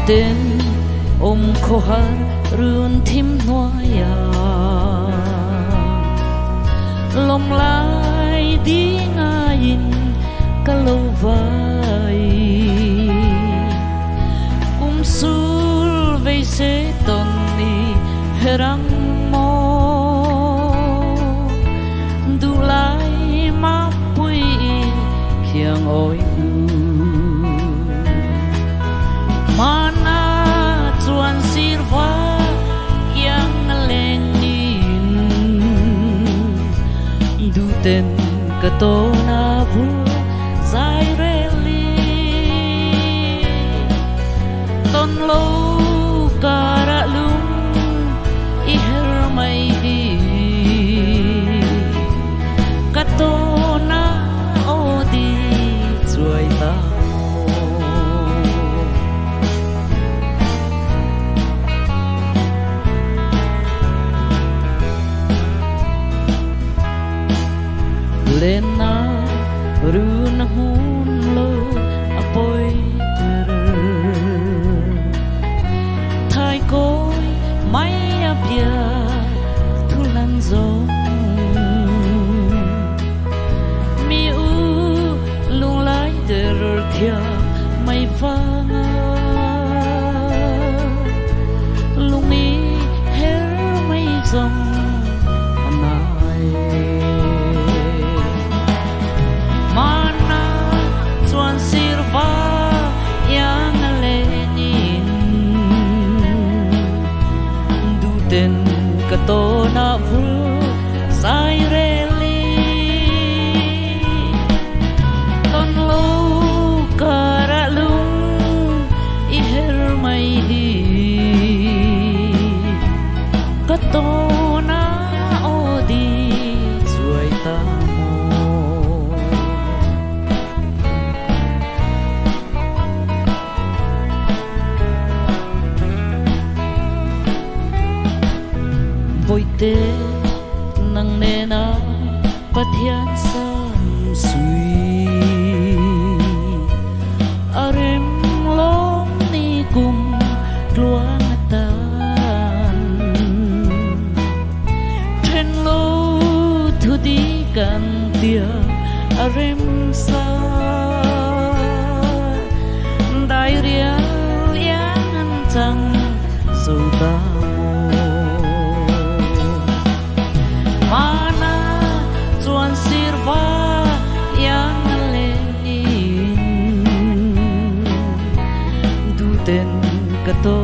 tên ôm khô har rươn thím noaya lòng lai đi ngayin kalau vai sul vei se tonni herang mo du lai ma pui khiang oi mana chuan sirwa yang lenin du ten ka to na vu zai reli ton lo kara lung iher mai hi ka to na odi chuai ta lena ru na hun lo apoi thai côi mai apia thu lan giông mi u lung lai der thia mai vang lung mi her mai zong anai mana chuan sirva yang lenin du ten ka to na vu sai reli ton lo kara lung iher mai hi ka to na odi chuai ta bồi tê nang nê na pathian sam sui arem long ni kum luang tan then lo thu di kan tia arem sa dai ria yang chang zo ta mana chuan sirva yang lenin du ten ka to